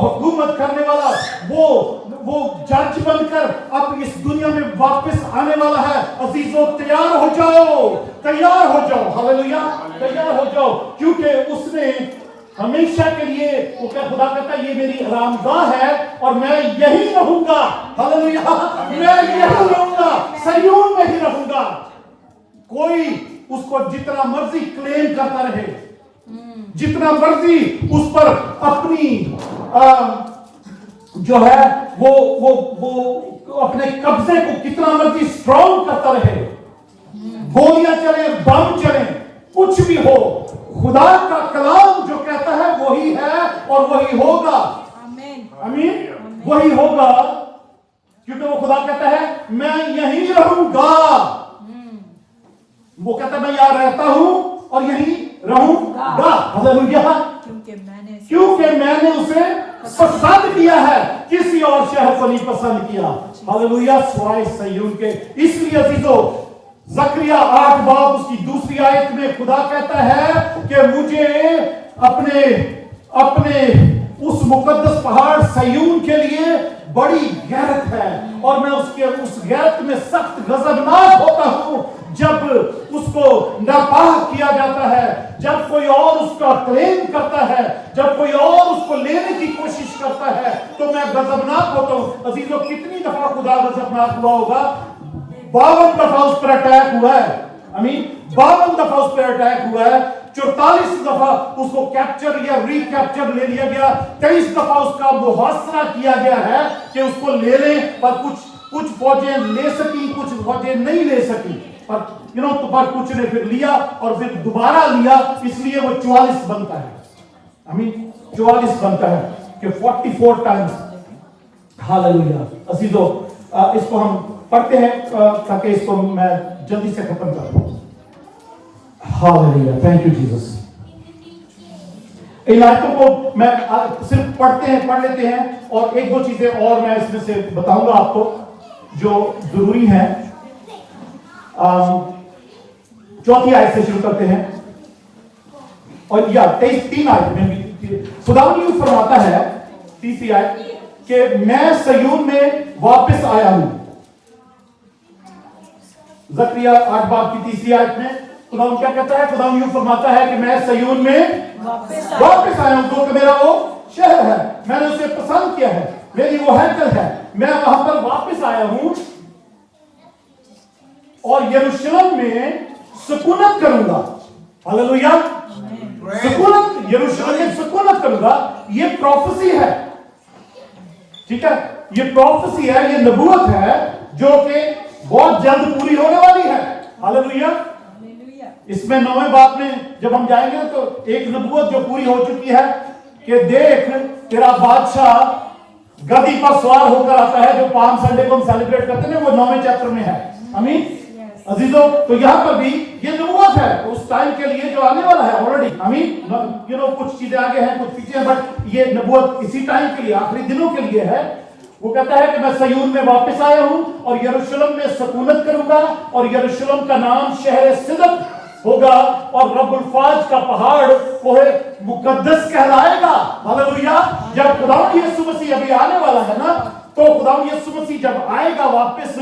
हुकूमत करने वाला, वो जज बनकर अब इस दुनिया में वापस आने वाला है। अजीजों, तैयार हो जाओ, तैयार हो जाओ, हालेलुया, तैयार हो जाओ, क्योंकि उसने हमेशा के लिए, वो क्या खुदा कहता है, ये मेरी आरामगाह है और मैं यही रहूंगा, हालेलुया, मैं यही रहूंगा, सयून में ही रहूंगा। कोई उसको जितना मर्जी क्लेम करता रहे, जितना मर्जी उस पर अपनी जो है वो अपने कब्जे को कितना मर्जी स्ट्रॉन्ग करता रहे, गोलियां चले, बम चले, कुछ भी हो, खुदा का कलाम जो कहता है वही है और वही होगा। आमीन, वही होगा, क्योंकि वो खुदा कहता है मैं यहीं रहूंगा। वो कहता है मैं यहां रहता हूं और यहीं रहूंगा, हालेलुया, क्योंकि मैंने उसे पसंद किया है, किसी और शहर को नहीं पसंद किया, हालेलुया, स्वाय सयून के। इसलिए अजीजों, ज़करिया 8 बाब उसकी दूसरी आयत में खुदा कहता है कि मुझे अपने उस मुकद्दस पहाड़ सयून के लिए बड़ी गैरत है और मैं उस गैरत में सख्त गजबनाक होता हूं जब उसको नापाक किया जाता है, जब कोई और उसका क्लेम करता है, जब कोई और उसको लेने की कोशिश करता है, तो मैं गजबनाक होता हूं। अजीजों, कितनी दफा खुदा गजबनाक हुआ होगा? 52 दफा उस पर अटैक हुआ है, आमीन, 52 दफा उस पर अटैक हुआ है, 44 दफा उसको कैप्चर या रिकैप्चर ले लिया गया, 23 दफा उसका मुहासरा किया गया है कि उसको ले लें, पर कुछ फौजें ले सकी, कुछ फौजें नहीं ले सकी, पर पर कुछ ने फिर लिया और फिर दोबारा लिया, इसलिए वो 44 बनता है, आमीन, 44 बनता है कि 44 टाइम्स, हालेलुया। अजीजों, इसको हम पढ़ते हैं ताकि इसको मैं जल्दी से खत्म कर दूं। Hallelujah, thank you Jesus. इन आयतों को मैं सिर्फ पढ़ लेते हैं और एक दो चीजें और मैं इसमें से बताऊंगा आपको जो जरूरी है। चौथी आयत से शुरू करते हैं और या 23 आयत में खुदा यूं फरमाता है, तीसरी आयत, कि मैं सयून में वापस आया हूं। ज़करिया 8 बाब की तीसरी आयत में खुदा क्या कहता है? खुदा यूं फरमाता है कि मैं सयून में वापस आया हूं, क्योंकि मेरा वो शहर है, मैंने उसे पसंद किया है, मेरी वो हैकल है, मैं वहां पर वापस आया हूं और यरूशलेम में सुकूनत करूंगा। हालेलुया, सुकूनत, यरूशलेम में सुकूनत करूंगा। ये प्रोफेसी है, ठीक है, ये प्रोफेसी है, ये नबूवत है जो कि बहुत जल्द पूरी होने वाली है। हालेलुया। इसमें 9वें बाब में जब हम जाएंगे तो एक नबूवत जो पूरी हो चुकी है कि देख तेरा बादशाह गद्दी पर सवार होकर आता है, जो पाम संडे को हम सेलिब्रेट करते हैं, वो 9वें चैप्टर में है। आमीन अजीजों, तो यहां पर भी ये नबूवत है उस टाइम के लिए जो आने वाला है ऑलरेडी। आमीन, कुछ चीजें आगे हैं, कुछ पीछे हैं, बट ये नबूवत इसी टाइम के लिए, आखिरी दिनों के लिए है। वो कहता है कि मैं सयून में वापस आया हूं और यरूशलेम में सुकूनत करूंगा और यरूशलेम का नाम शहर सिदक होगा और रब्बुल फाज का पहाड़ कोहे मुकद्दस कहलाएगा। हालेलुया। जब खुदा यीशु मसीह अभी आने वाला है ना, तो खुदा यीशु मसीह जब आएगा वापस,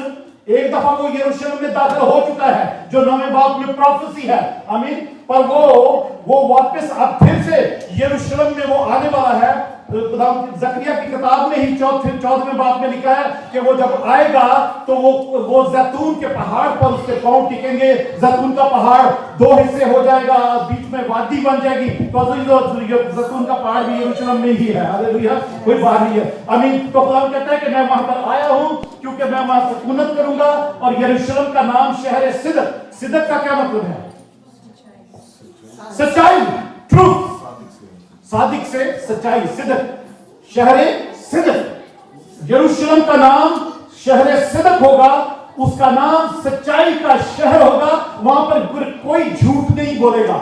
एक दफा वो यरूशलेम में दाखिल हो चुका है, जो 9वें बाब में प्रोफेसी है। आमीन। पर वो वापस अब फिर से यरूशलेम में वो आने वाला है। ज़करिया की किताब में ही 14वें बाब में लिखा है कि वो जब आएगा तो वो जैतून के पहाड़ पर उसके पांव टिकेंगे। जैतून का पहाड़ 2 हिस्से हो जाएगा, बीच में वादी बन जाएगी। तो जैतून का पहाड़ भी यरूशलेम में ही है। हालेलुया, कोई बात नहीं है। आमीन। तो खुदा कहता है कि मैं वहां पर आया हूं क्योंकि मैं वहां सुकूनत करूंगा और यरूशलेम का नाम शहर सिदक। सिदक का क्या मतलब है? सच्चाई, ट्रूथ। सादिक से सच्चाई, सिदक, शहर सिदक। यरूशलेम का नाम शहर सिदक होगा, उसका नाम सच्चाई का शहर होगा। वहां पर कोई झूठ नहीं बोलेगा।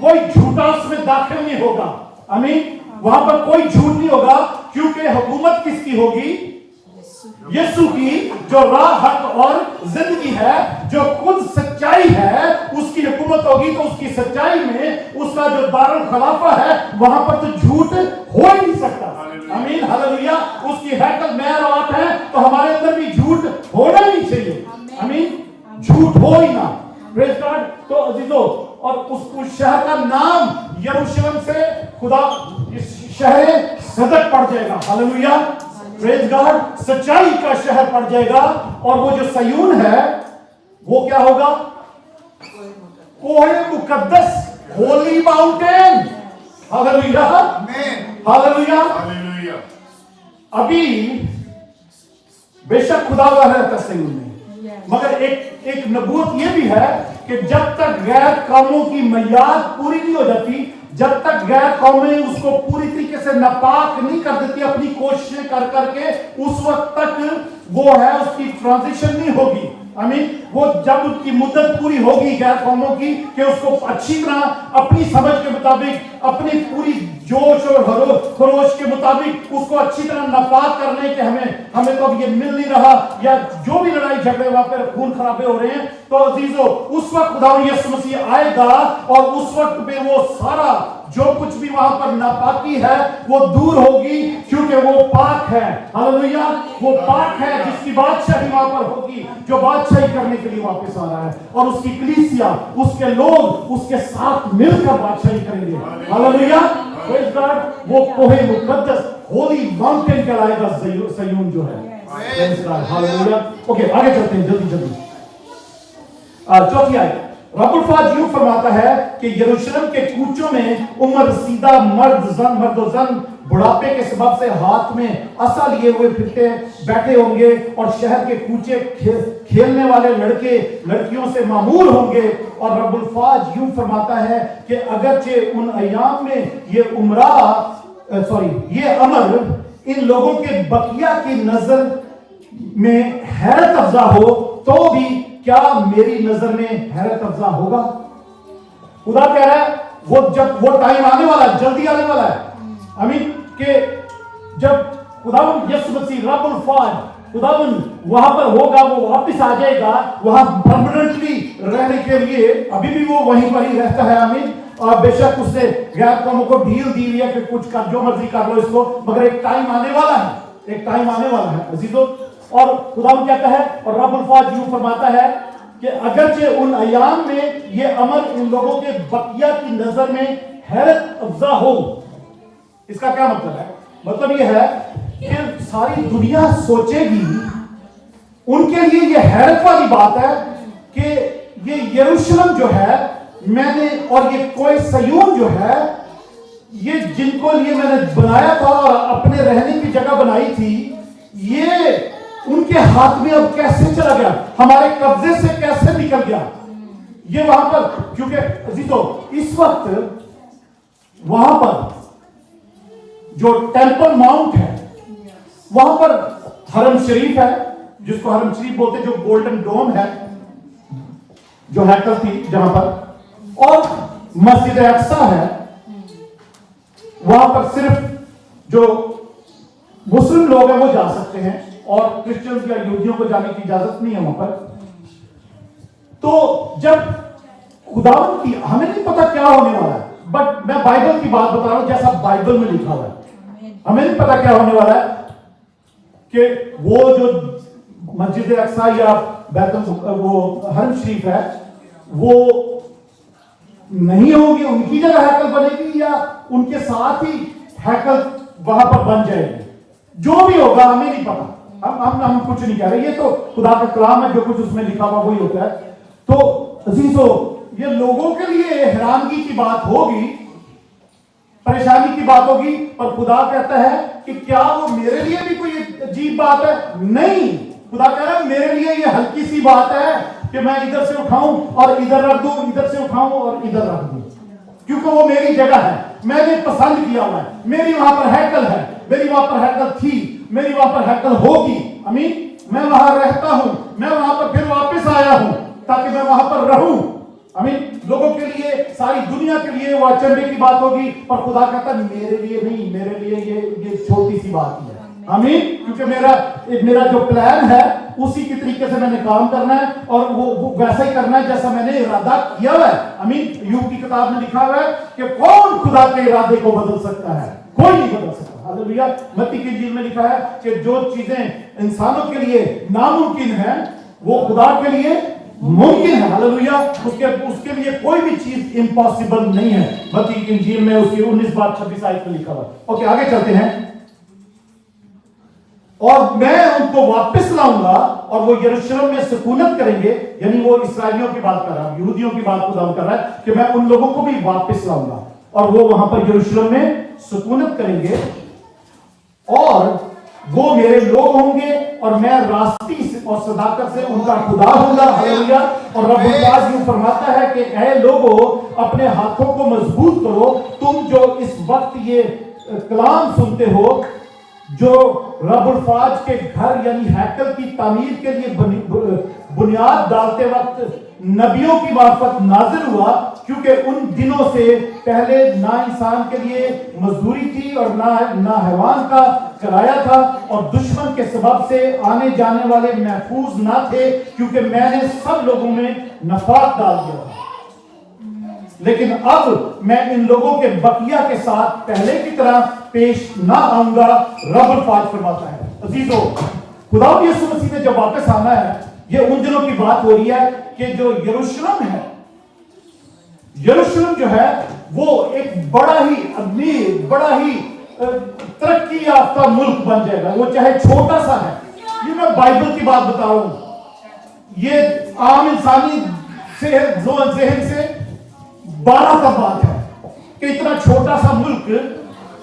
कोई झूठा उसमें दाखिल नहीं होगा। आमीन। वहां पर कोई झूठ नहीं होगा, क्योंकि हुकूमत किसकी होगी? यीशु की, जो राह, हक और जिंदगी है, जो खुद सच्चाई है, उसकी हुकूमत होगी। तो उसकी सच्चाई में उसका जो दारुल खलाफा है, वहां पर तो झूठ हो ही नहीं सकता। आमीन, हालेलुया। उसकी हैकल मैं और आप है, तो हमारे अंदर भी झूठ होना ही नहीं चाहिए। आमीन, झूठ हो ही ना। Praise God. तो अजीजों, और उस शहर का नाम यरूशलेम से खुदा इस शहर सदक पड़ जाएगा। Hallelujah, praise God. सच्चाई का शहर पड़ जाएगा। और वो जो सयून है वो क्या होगा? कोहे मुकद्दस, होली माउंटेन। Hallelujah, hallelujah. अभी बेशक खुदा हुआ रहता सयून में, मगर एक नबूवत ये भी है कि जब तक गैर कौमों की मियाद पूरी नहीं हो जाती, जब तक गैर कौमें उसको पूरी तरीके से नापाक नहीं कर देती अपनी कोशिशें कर करके, उस वक्त तक वो है उसकी ट्रांजिशन नहीं होगी। आमीन। वो जब उसकी मुद्दत पूरी होगी गैर कौमों की, कि उसको अच्छी तरह अपनी समझ के मुताबिक, अपनी पूरी जोश और खरोश के मुताबिक उसको अच्छी तरह नापाक करने के हमें तो अब ये मिल नहीं रहा, या जो भी लड़ाई झगड़े वहां पर खून खराबे हो रहे हैं, तो अजीजों उस वक्त खुदा यीशु मसीह आएगा और उस वक्त पे वो सारा जो कुछ भी वहां पर नापाकी है वो दूर होगी, क्योंकि वो पाक है। हालेलुया, वो पाक है जिसकी बादशाही वहां पर होगी, जो बादशाही करने के लिए वापस आ रहा है, और उसकी कलीसिया, उसके लोग उसके साथ मिलकर बादशाही करेंगे। Hallelujah, praise God. वो कोहे मुकद्दस, होली माउंटेन कहलाएगा सयून जो है। Praise God, hallelujah. ओके, आगे चलते हैं जल्दी जल्दी। चौथी आयत, रब्बुल फाज यूं फरमाता है कि यरूशलेम के कूचों में उम्र रसीदा मर्द और जन बुढ़ापे के सबब से हाथ में असा लिए हुए फिरते बैठे होंगे, और शहर के कूचे खेलने वाले लड़के लड़कियों से मामूर होंगे। और रब्बुल फाज यूं फरमाता है कि अगरचे उन अयाम में ये अमर इन लोगों के बकिया की नजर में हैरत अफजा हो, तो भी क्या मेरी नजर में हैरत अफजा होगा? खुदा कह रहा है जब वो टाइम आने वाला है, जल्दी आने वाला है। आमीन। कि जब खुदावंद यीशु मसीह रब्बुल फाज खुदावंद वहां पर होगा, वो वापस आ जाएगा वहां परमानेंटली रहने के लिए। अभी भी वो वहीं पर ही रहता है। आमीन। और बेशक उसने गैर कौमों को ढील दी हुई है कि कुछ कर, जो मर्जी कर लो इसको, मगर एक टाइम आने वाला है, एक टाइम आने वाला है अजीजों। और खुदा कहता है, और रब्बुल फाज यूं फरमाता है कि अगरचे उन अयाम में ये अमर इन लोगों के बकिया की नजर में हैरत अफजा हो। इसका क्या मतलब है? मतलब ये है कि सारी दुनिया सोचेगी, उनके लिए ये हैरत वाली बात है कि ये यरूशलेम जो है मैंने, और ये कोई सयून जो है, ये जिनको लिए मैंने बनाया था और अपने रहने की जगह बनाई थी, ये उनके हाथ में अब कैसे चला गया, हमारे कब्जे से कैसे निकल गया? ये वहां पर, क्योंकि अजीजों इस वक्त वहां पर जो टेंपल माउंट है, वहां पर हरम शरीफ है, जिसको हरम शरीफ बोलते, जो गोल्डन डोम है, जो हैकल थी जहां पर, और मस्जिद अक्सा है। वहां पर सिर्फ जो मुस्लिम लोग हैं वो जा सकते हैं, और क्रिश्चियंस या यहूदियों को जाने की इजाजत नहीं है वहां पर। तो जब खुदावंद की, हमें नहीं पता क्या होने वाला है, बट मैं बाइबल की बात बता रहा हूं जैसा बाइबल में लिखा हुआ है। हमें नहीं पता क्या होने वाला है कि वो जो मस्जिद अक्सा या वो हरम शरीफ है वो नहीं होगी, उनकी जगह हैकल बनेगी, या उनके साथ ही हैकल वहां पर बन जाएगी। जो भी होगा हमें नहीं पता, हम कुछ नहीं कह रहे, ये तो खुदा का कलाम है, जो कुछ उसमें लिखा हुआ वही होता है। तो अजीजों ये लोगों के लिए हैरानगी की बात होगी, परेशानी की बात होगी, पर खुदा कहता है कि क्या वो मेरे लिए भी कोई अजीब बात है? नहीं, खुदा कह रहा है मेरे लिए ये हल्की सी बात है कि मैं इधर से उठाऊं और इधर रख दूं, इधर से उठाऊं और इधर रख दूं, क्योंकि वो मेरी जगह है, मैंने पसंद किया हुआ है, मेरी वहां पर हैकल है, मेरी वहां पर हैकल थी, मेरी वहां पर हैकल होगी। आमीन। मैं वहां रहता हूं, मैं वहां पर फिर वापस आया हूं ताकि मैं वहां पर रहूं। आमीन। लोगों के लिए, सारी दुनिया के लिए वो अचंभे की बात होगी, पर खुदा कहता है मेरे लिए नहीं, मेरे लिए ये छोटी सी बात ही है। आमीन। क्योंकि मेरा जो प्लान है उसी की तरीके से मैंने काम करना है और वो वैसा ही करना है जैसा मैंने इरादा किया हुआ है। आमीन। यूब की किताब में लिखा हुआ है कि कौन खुदा के इरादे को बदल सकता है? कोई नहीं बदल सकता। हालेलुया। मत्ती की इंजील में लिखा है कि जो चीजें इंसानों के लिए नामुमकिन है वो खुदा के लिए मुमकिन है। हालेलुया। उसके लिए कोई भी चीज इम्पॉसिबल नहीं है। मत्ती की इंजील में उसकी 19-26 आयत में लिखा हुआ। ओके, आगे चलते हैं। और मैं उनको वापस लाऊंगा और वो यरूशलेम में सुकूनत करेंगे, यानी वो इसराइलियों की बात कर रहा है, यहूदियों की बात खुदा कर रहा है कि मैं उन लोगों को भी वापस लाऊंगा और वो वहां पर यरूशलेम में सुकूनत करेंगे और वो मेरे लोग होंगे और मैं रास्ती से और सदाकत से उनका खुदा होऊंगा। हालेलुया। और रब यूं फरमाता है कि ऐ लोगों, अपने हाथों को मजबूत करो, तुम जो इस वक्त ये कलाम सुनते हो, जो रब्बुल फाज के घर यानी हैकल की तामीर के लिए बुनियाद डालते वक्त नबियों की मार्फत नाजिल हुआ, क्योंकि उन दिनों से पहले ना इंसान के लिए मजदूरी थी और ना हैवान का किराया था, और दुश्मन के सबब से आने जाने वाले महफूज ना थे, क्योंकि मैंने सब लोगों में नफाक डाल दिया था। लेकिन अब मैं इन लोगों के बकिया के साथ पहले की तरह पेश ना आऊंगा, रब्बुल फाज फरमाता है। अजीजों, खुदा यीशु मसीह ने जब वापस आना है, ये उन दिनों की बात हो रही है कि जो यरूशलेम है, यरूशलेम जो है वो एक बड़ा ही अमीर, बड़ा ही तरक्की याफ्ता मुल्क बन जाएगा। वो चाहे छोटा सा है, ये मैं बाइबल की बात बता रहा हूं, ये आम इंसानी ज़हन से 12 का बात है कि इतना छोटा सा मुल्क कि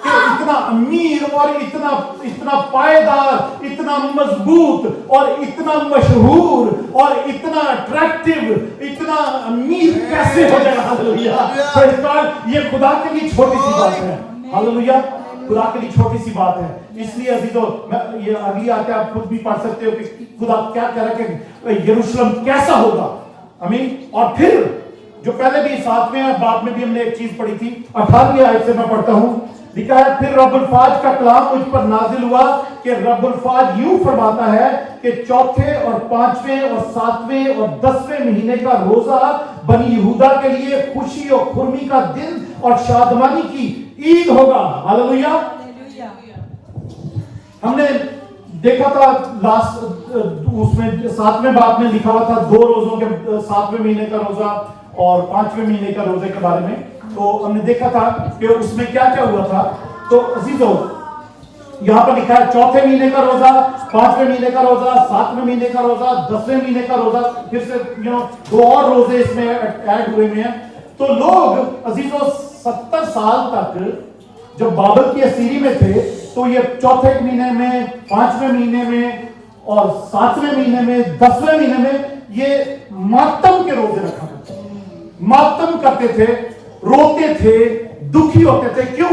इतना अमीर और इतना पायदार, इतना मजबूत और इतना मशहूर और इतना अट्रैक्टिव, इतना अमीर कैसे हो जाएगा? हालेलुया। ये खुदा के लिए छोटी सी बात है। हालेलुया। खुदा के लिए छोटी सी बात है। इसलिए अजीजों, ये अगली आते आप खुद भी पढ़ सकते हो कि खुदा क्या कह रहा है कि यरूशलेम कैसा होगा। आमीन। और फिर जो पहले भी 7वें बाब में भी हमने एक चीज पढ़ी थी, 18वीं आयत से मैं पढ़ता हूं, लिखा है, फिर रब्बुल फाज का कलाम मुझ पर नाजिल हुआ कि रब्बुल फाज यूं फरमाता है कि चौथे और 5वें और 7वें और 10वें महीने का रोजा बनी यहूदा के लिए खुशी और खुर्मी का दिन और शादमानी की ईद होगा। हालेलुया। हमने देखा था लास्ट उसमें 7वें बाब में लिखा हुआ था 2 रोजों के, 7वें महीने का रोजा और 5वें महीने का रोजे के बारे में। तो हमने देखा था कि उसमें क्या क्या हुआ था। तो अजीजों, यहां पर लिखा है चौथे महीने का रोजा, 5वें महीने का रोजा, 7वें महीने का रोजा, 10वें महीने का रोजा, फिर से 2 और रोजे इसमें ऐड हुए हैं। तो लोग अजीजों 70 साल तक जब बाबल की असीरी में थे, तो ये चौथे महीने में, 5वें महीने में और 7वें महीने में, 10वें महीने में ये मातम के रोजे रखा करते थे, मातम करते थे, रोते थे, दुखी होते थे। क्यों?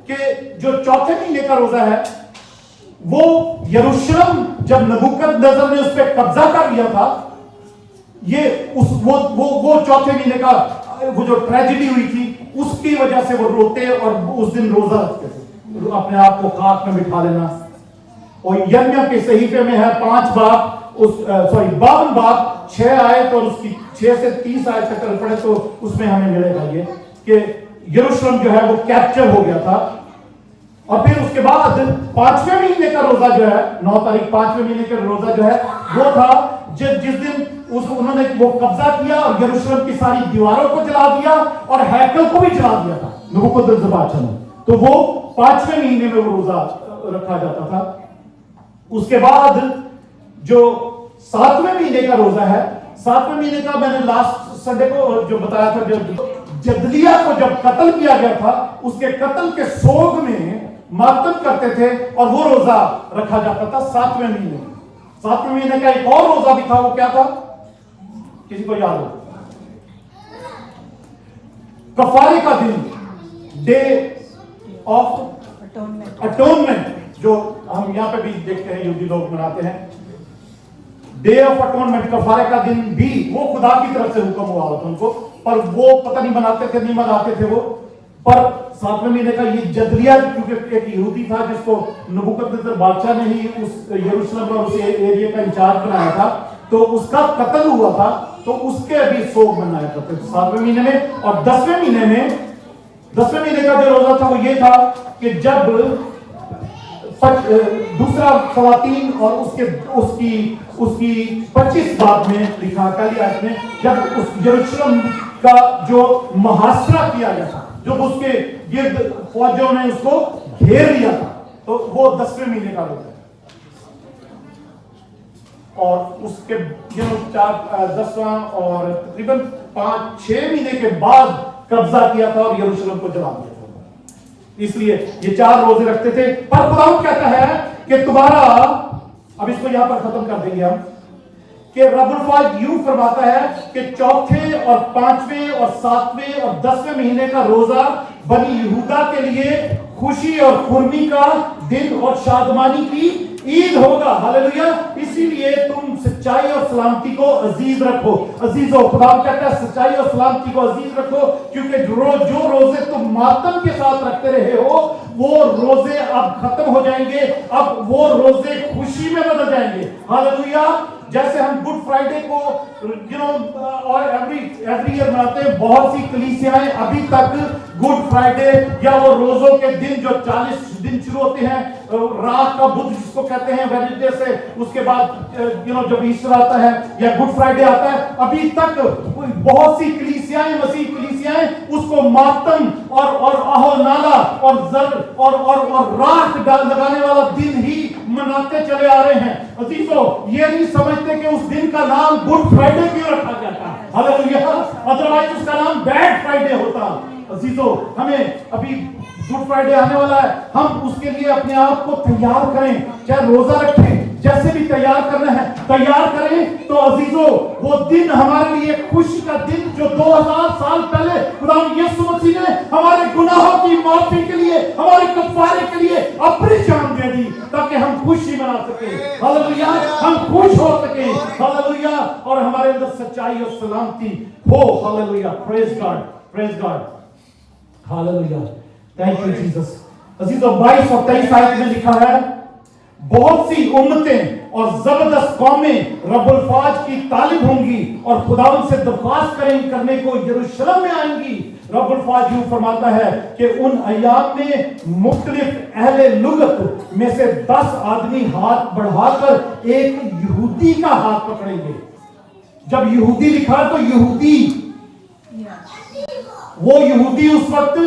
कि जो चौथे महीने का रोजा है वो यरूशलेम जब नबूकदनेस्सर ने उस पर कब्जा कर लिया था, ये वो चौथे महीने का वो जो ट्रेजेडी हुई थी उसकी वजह से वो रोते और उस दिन रोजा रखते थे, अपने आप को खाक में बिठा लेना। और यर्मिया के सहीफे में है 5 बाब, 52 बाब 6 आयत और उसकी 6 से 30 आयत तक पढ़े तो उसमें हमें मिलेगा ये कि यरूशलेम जो है वो कैप्चर हो गया था। और फिर उसके बाद 5वें महीने का रोजा जो है, 9 तारीख 5वें महीने का रोजा जो है वो था जिस दिन उन्होंने वो कब्जा किया और यरूशलेम की सारी दीवारों को जला दिया और हैकल को भी जला दिया था नबूकदनेस्सर बादशाह ने। तो वो 5वें महीने में वो रोजा रखा जाता था। उसके बाद जो 7वें महीने का रोजा है, 7वें महीने का मैंने लास्ट संडे को जो बताया था, जब जदलिया को जब कत्ल किया गया था, उसके कत्ल के सोग में मातम करते थे और वो रोजा रखा जाता था 7वें महीने में। 7वें महीने का एक और रोजा भी था, वो क्या था? किसी को याद हो? कफारे का दिन, डे ऑफ अटोनमेंट, जो हम यहां पे भी देखते हैं यहूदी लोग मनाते हैं। डे ऑफ अटोनमेंट, कफारे का दिन भी वो खुदा की तरफ से हुक्म हुआ था उनको पर वो पता नहीं मनाते थे नहीं मनाते थे वो, पर 7वें महीने का ये जदलिया, क्योंकि एक यहूदी था जिसको नबूकदनेस्सर बादशाह ने ही उस यरूशलेम और उस एरिया का इंचार्ज बनाया था, तो उसका कत्ल हुआ था, तो उसके भी सोग मनाया करते थे 7वें महीने में। और 10वें महीने का जो रोजा था वो ये था कि जब दूसरा खवातीन और उसकी 25 बाब में लिखा काली आयत में, जब उस यरूशलेम का जो मुहासरा किया गया था, जब उसके गिर्द फौजों ने उसको घेर लिया था, तो वो 10वें महीने का रोजा है। और उसके 10वां और तकरीबन 5-6 महीने के बाद कब्जा किया था और यरूशलेम को जला दिया था। इसलिए ये 4 रोजे रखते थे। पर खुदावंद कहता है कि तुम्हारा, अब इसको यहां पर खत्म कर देंगे हम, कि रब्बुल फाज यूं फरमाता है कि 4थे और 5वें और 7वें और 10वें महीने का रोजा बनी यहूदा के लिए खुशी और खुर्मी का दिन और शादमानी की ईद होगा। हालेलुया। इसीलिए तुम सच्चाई और सलामती को अजीज रखो। अजीजों, खुदा कहता है सच्चाई और सलामती को अजीज रखो, क्योंकि जो रोजे तुम मातम के साथ रखते रहे हो वो रोजे अब खत्म हो जाएंगे, अब वो रोजे खुशी में बदल जाएंगे। हालेलुया। जैसे हम गुड फ्राइडे को और एवरी ईयर मनाते हैं, बहुत सी कलीसियाएं अभी तक गुड फ्राइडे या वो रोजों के दिन जो 40 दिन शुरू होते हैं, रात का बुध जिसको कहते हैं वेडनेसडे से, उसके बाद जब ईस्टर आता है या गुड फ्राइडे आता है, अभी तक बहुत सी कलीसियाएं, मसीह कलीसियाएं उसको मातम और आहो नाला और जर और राख लगाने वाला दिन ही मनाते चले आ रहे हैं। अजीजों, ये नहीं समझते कि उस दिन का नाम गुड फ्राइडे क्यों रखा गया था। हालेलुया। अदरवाइज उसका नाम बैड फ्राइडे होता। अजीजों, हमें अभी गुड फ्राइडे आने वाला है, हम उसके लिए अपने आप को तैयार करें, चाहे रोजा रखें, जैसे भी तैयार करना है तैयार करें। तो अजीजों, वो दिन हमारे लिए खुशी का दिन जो 2000 साल पहले खुदा यीशु मसीह ने हमारे गुनाहों की माफी के लिए, हमारे कफारे के लिए अपनी जान दे दी, ताकि हम खुशी मना सके। हालेलुया। हम खुश हो सके। हालेलुया। और हमारे अंदर सच्चाई और सलामती हो। Hallelujah. Praise God, praise God. Hallelujah. Thank you Jesus. अजीजों, 22 और 23 आयत में लिखा है, बहुत सी उम्मतें और जबरदस्त कौमें रब्बुल फाज की तालिब होंगी और खुदावंद से दरख्वास्त करने को यरूशलेम में आएंगी। रब्बुल फाज यूं फरमाता है कि उन अय्याम में मुख्तलिफ अहले लुगत में से 10 आदमी हाथ बढ़ाकर एक यहूदी का हाथ पकड़ेंगे। जब यहूदी लिखा तो यहूदी, वो यहूदी उस वक्त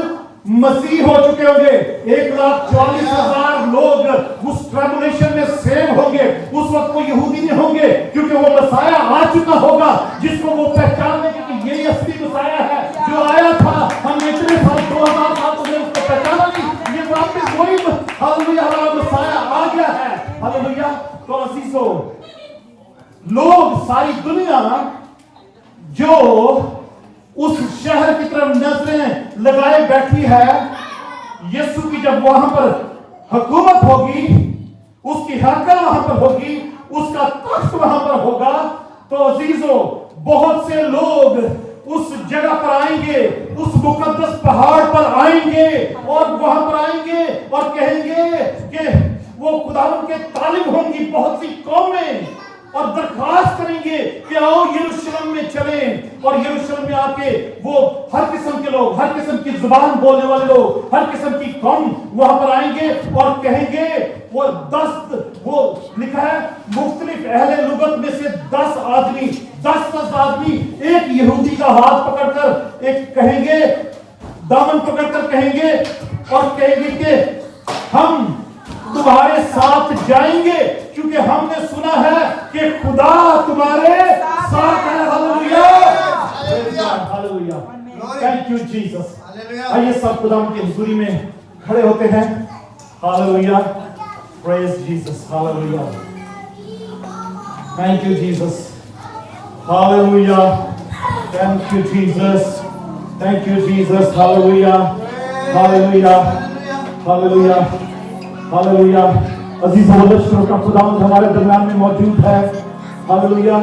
मसीह हो चुके होंगे। 1,40,000 लोग उस ट्रांसलेशन में सेव होंगे। उस वक्त वो यहूदी नहीं होंगे, क्योंकि वो मसाया आ चुका होगा जिसको वो पहचान लेंगे कि ये असली मसाया है जो आया था। हम इतने साल 2000 साल पहले उसको पहचाना नहीं, ये वापस वही हालेलुया हमारा मसाया आ गया है। हालेलुया। तो अजीजों, लोग, सारी दुनिया जो उस शहर की तरफ नजरें लगाए बैठी है, यीशु की जब वहां पर हुकूमत होगी, उसकी हैकल वहां पर होगी, उसका तख्त वहां पर होगा, तो अजीजों, बहुत से लोग उस जगह पर आएंगे, उस मुकद्दस पहाड़ पर आएंगे और वहां पर आएंगे और कहेंगे कि वो खुदावंद के तालिब होंगी बहुत सी कौमें, और दरख्वास्त करेंगे कि आओ यरूशलेम में चलें। और यरूशलेम में आके वो हर किस्म के लोग, हर किस्म की जुबान बोलने वाले लोग, हर किस्म की कौम वहां पर आएंगे और कहेंगे, वो लिखा है मुख्तलिफ अहले लुगत में से 10 आदमी, 10 आदमी एक यहूदी का हाथ पकड़कर एक कहेंगे, दामन पकड़कर कहेंगे और कहेंगे कि हम तुम्हारे साथ जाएंगे, क्योंकि हमने सुना है कि खुदा तुम्हारे साथ है। Hallelujah. Hallelujah. Thank you Jesus. आइए सब खुदा की हुजूरी में खड़े होते हैं। Hallelujah. Praise Jesus. Hallelujah. Thank you Jesus. Hallelujah. Thank you Jesus. Thank you Jesus. Hallelujah. Hallelujah. Hallelujah. Hallelujah. अजीज वलशरों का खुदावंद हमारे दरमियान में मौजूद है। हालेलुया।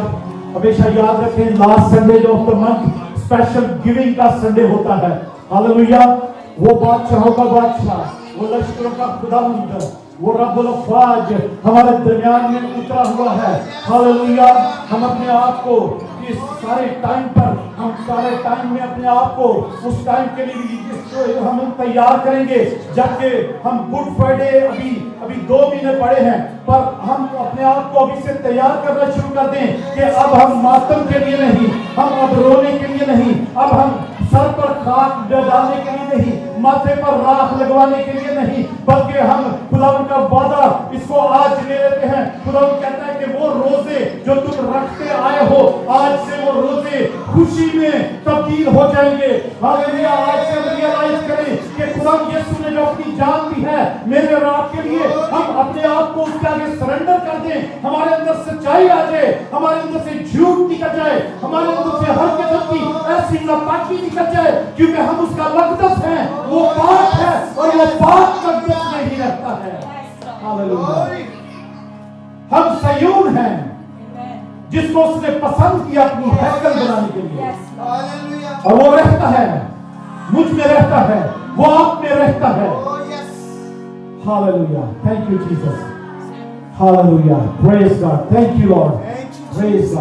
हमेशा याद रखें, last Sunday off the month special giving का संडे होता है। हालेलुया। वो बादशाहों का बादशाह, वो लश्करों का खुदावंद, वो रब्बुल अफ़वाज हमारे दरमियान में उतरा हुआ है। हालेलुया। हम अपने आप को इस सारे टाइम पर, हम सारे टाइम में अपने आप को उस टाइम के लिए हम तैयार करेंगे, जबकि हम गुड फ्राइडे अभी 2 महीने पड़े हैं, पर हम अपने आप को अभी से तैयार करना शुरू कर दें कि अब हम मातम के लिए नहीं, हम अब रोने के लिए नहीं, अब हम सर पर खाक डालने के लिए नहीं, माथे पर राख लगवाने के लिए नहीं, बल्कि हम खुदावंद का वादा इसको आज ले लेते हैं। खुदावंद कहता है कि वो रोजे जो तुम रखते आए हो, आज से वो रोजे खुशी में तब्दील हो जाएंगे। हालेलुया। आज से हम रियलाइज करें कि खुदावंद यीशु ने जो अपनी जान दी है मेरे और आपके लिए, हम अपने आप को उसके आगे सरेंडर कर दें। हमारे अंदर सच्चाई आ जाए, हमारे अंदर से झूठ निकल जाए, हमारे अंदर से हर किस्म की ऐसी नापाकी निकल जाए, क्योंकि हम उसका मक़दस है, वो पाक है और वो पाक मक़दस में ही रहता है। हालेलुया। हम सयून हैं जिसको उसने पसंद किया अपनी हैकल बनाने के लिए, और वो रहता है, मुझ में रहता है, वो आप में रहता है। Hallelujah. Thank you Jesus. Hallelujah. Praise God. Thank you Lord. Praise God.